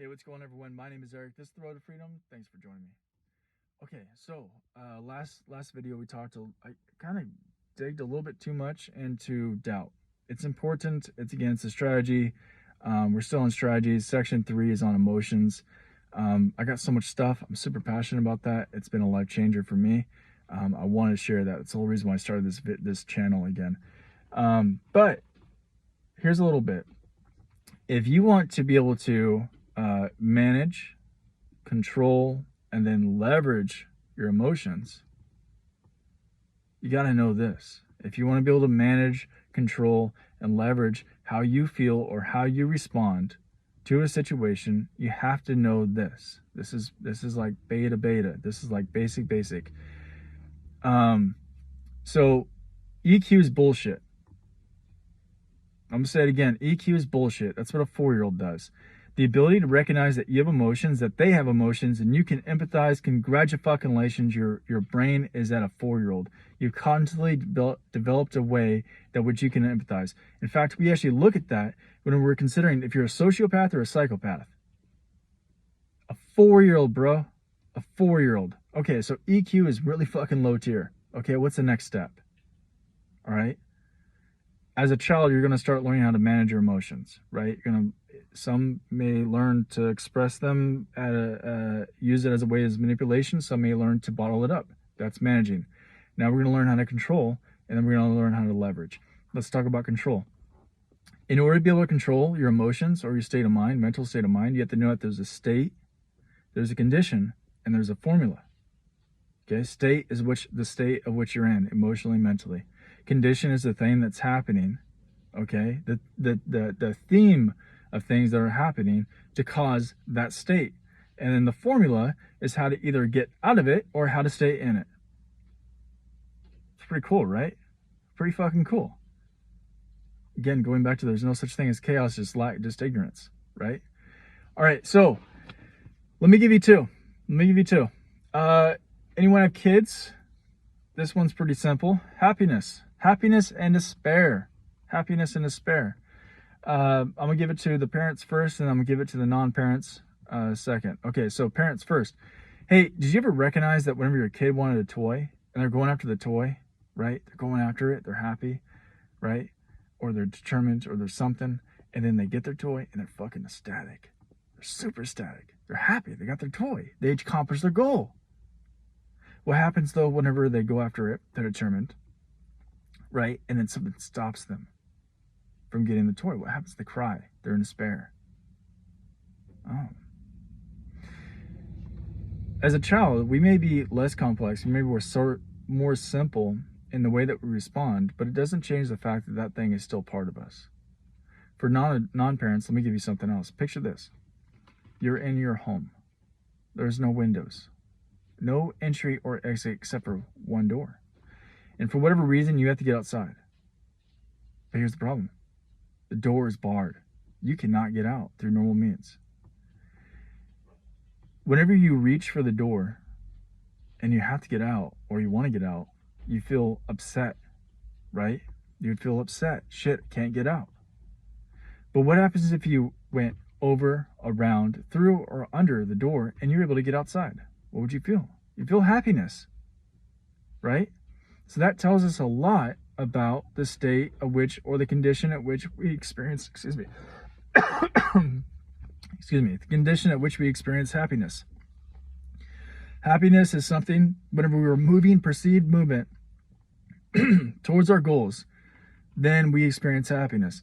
Hey, what's going on, everyone? My name is Eric. This is the Road to Freedom. Thanks for joining me. Okay, so last video we talked. I kind of digged a little bit too much into doubt. It's important. It's against the strategy. We're still on strategies. Section 3 is on emotions. I got so much stuff. I'm super passionate about that. It's been a life changer for me. I wanted to share that. It's the whole reason why I started this channel again. But here's a little bit. If you want to be able to manage, control, and then leverage your emotions, you got to know this. If you want to be able to manage, control, and leverage how you feel or how you respond to a situation, you have to know this. This is like beta. This is like basic. So EQ is bullshit. I'm gonna say it again. EQ is bullshit. That's what a 4-year-old does. The ability to recognize that you have emotions, that they have emotions, and you can empathize. Congratulations, your brain is at a 4-year-old. You've constantly developed a way that which you can empathize. In fact, we actually look at that when we're considering if you're a sociopath or a psychopath. A 4-year-old, bro. A 4-year-old. Okay, so EQ is really fucking low tier. Okay, what's the next step? All right. As a child, you're going to start learning how to manage your emotions, right? Some may learn to express them, use it as a way of manipulation. Some may learn to bottle it up. That's managing. Now we're going to learn how to control, and then we're going to learn how to leverage. Let's talk about control. In order to be able to control your emotions or your state of mind, mental state of mind, you have to know that there's a state, there's a condition, and there's a formula. Okay, state is the state of which you're in, emotionally, mentally. Condition is the thing that's happening. Okay, the theme of things that are happening to cause that state. And then the formula is how to either get out of it or how to stay in it. It's pretty cool, right? Pretty fucking cool. Again, going back to there's no such thing as chaos, just ignorance, right? All right, so let me give you two. Anyone have kids? This one's pretty simple. Happiness and despair. I'm gonna give it to the parents first, and I'm gonna give it to the non-parents second. Okay, so parents first. Hey, did you ever recognize that whenever your kid wanted a toy and they're going after the toy, right? They're going after it, they're happy, right? Or they're determined, or there's something, and then they get their toy and they're fucking ecstatic. They're super ecstatic. They're happy. They got their toy. They accomplished their goal. What happens though whenever they go after it? They're determined, right? And then something stops them from getting the toy. What happens? They cry. They're in despair. Oh. As a child, we may be less complex. Maybe we're more simple in the way that we respond, but it doesn't change the fact that that thing is still part of us. For non-parents, let me give you something else. Picture this. You're in your home. There's no windows. No entry or exit except for one door. And for whatever reason, you have to get outside. But here's the problem. The door is barred. You cannot get out through normal means. Whenever you reach for the door and you have to get out, or you want to get out, you feel upset, right? You'd feel upset. Shit, can't get out. But what happens if you went over, around, through, or under the door and you're able to get outside? What would you feel? You'd feel happiness, right? So that tells us a lot about the state of which, or the condition at which we experience, the condition at which we experience happiness. Happiness is something, whenever we're moving, perceived movement towards our goals, then we experience happiness.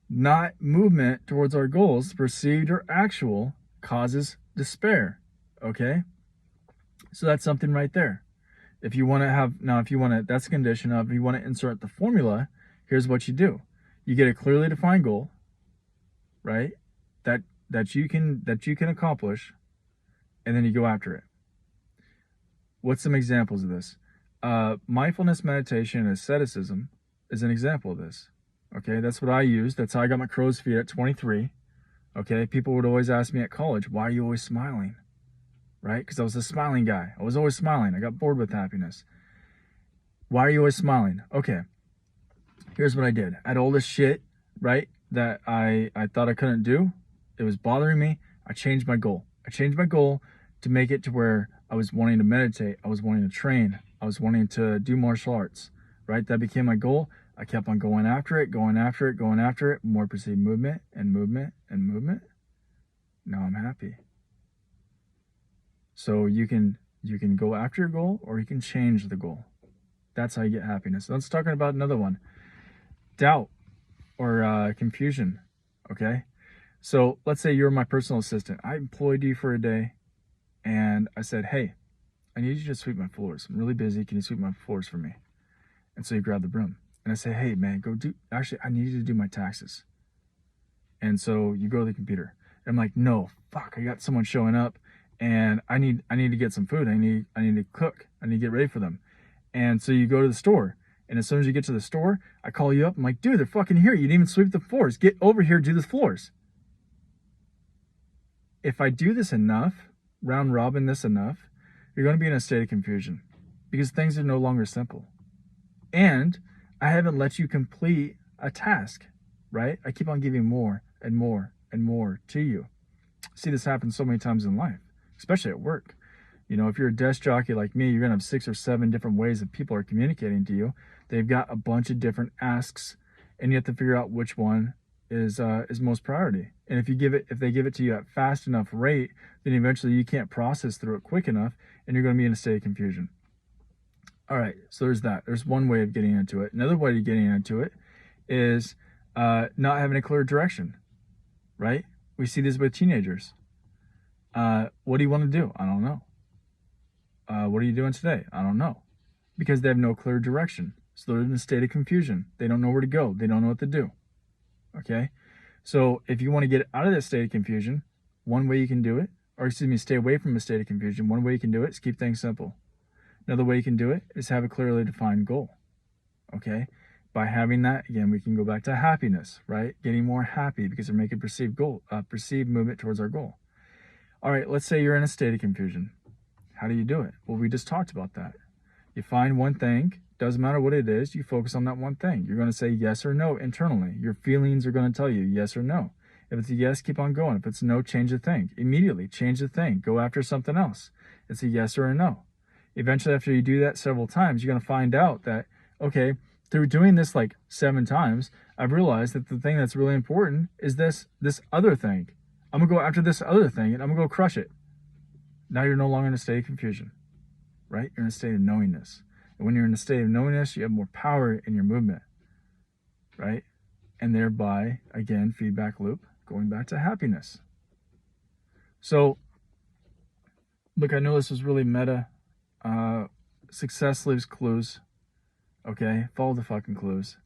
Not movement towards our goals, perceived or actual, causes despair, okay? So that's something right there. If you want to that's a condition of, if you want to insert the formula, here's what you do. You get a clearly defined goal, right? That you can accomplish, and then you go after it. What's some examples of this? Mindfulness, meditation, and asceticism is an example of this. Okay, that's what I use. That's how I got my crow's feet at 23. Okay, people would always ask me at college, why are you always smiling? Right? Because I was a smiling guy. I was always smiling. I got bored with happiness. Why are you always smiling? Okay, here's what I did. I had all this shit, right, that I thought I couldn't do. It was bothering me. I changed my goal. I changed my goal to make it to where I was wanting to meditate. I was wanting to train. I was wanting to do martial arts, right? That became my goal. I kept on going after it, going after it, going after it. More perceived movement and movement and movement. Now I'm happy. So you can go after your goal, or you can change the goal. That's how you get happiness. Let's talk about another one. Doubt or confusion. Okay. So let's say you're my personal assistant. I employed you for a day and I said, hey, I need you to sweep my floors. I'm really busy. Can you sweep my floors for me? And so you grab the broom. And I say, hey, man, I need you to do my taxes. And so you go to the computer. And I'm like, no, fuck, I got someone showing up and I need to get some food. I need to cook. I need to get ready for them. And so you go to the store. And as soon as you get to the store, I call you up. I'm like, dude, they're fucking here. You didn't even sweep the floors. Get over here, do the floors. If I do this enough, round robin this enough, you're going to be in a state of confusion because things are no longer simple. And I haven't let you complete a task, right? I keep on giving more and more and more to you. See this happen so many times in life, especially at work. You know, if you're a desk jockey like me, you're going to have 6 or 7 different ways that people are communicating to you. They've got a bunch of different asks, and you have to figure out which one is most priority. And if they give it to you at fast enough rate, then eventually you can't process through it quick enough, and you're going to be in a state of confusion. All right, so there's that. There's one way of getting into it. Another way of getting into it is not having a clear direction, right? We see this with teenagers. What do you want to do? I don't know. What are you doing today? I don't know. Because they have no clear direction. So they're in a state of confusion. They don't know where to go. They don't know what to do. Okay? So if you want to get out of that state of confusion, one way you can do it, stay away from a state of confusion, one way you can do it is keep things simple. Another way you can do it is have a clearly defined goal. Okay? By having that, again, we can go back to happiness, right? Getting more happy because we're making perceived movement towards our goal. All right, let's say you're in a state of confusion. How do you do it? Well, we just talked about that. You find one thing, doesn't matter what it is, you focus on that one thing. You're going to say yes or no internally. Your feelings are going to tell you yes or no. If it's a yes, keep on going. If it's a no, change the thing. Immediately change the thing. Go after something else. It's a yes or a no. Eventually, after you do that several times, you're going to find out that, okay, through doing this like 7 times, I've realized that the thing that's really important is this other thing. I'm going to go after this other thing and I'm going to go crush it. Now you're no longer in a state of confusion, right? You're in a state of knowingness. And when you're in a state of knowingness, you have more power in your movement, right? And thereby, again, feedback loop, going back to happiness. So, look, I know this is really meta. Success leaves clues. Okay, follow the fucking clues.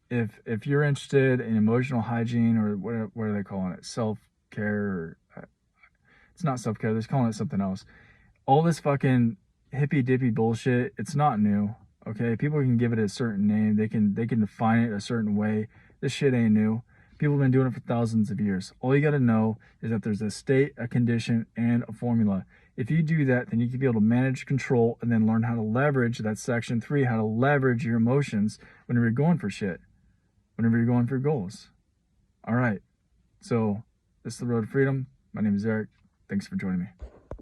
If you're interested in emotional hygiene, or what are they calling it? Self-care, or it's not self-care, they're calling it something else. All this fucking hippy-dippy bullshit, it's not new. Okay, people can give it a certain name. They can define it a certain way. This shit ain't new. People have been doing it for thousands of years. All you got to know is that there's a state, a condition, and a formula. If you do that, then you can be able to manage, control, and then learn how to leverage that section 3, how to leverage your emotions whenever you're going for shit, whenever you're going for goals. All right. So this is The Road to Freedom. My name is Eric. Thanks for joining me.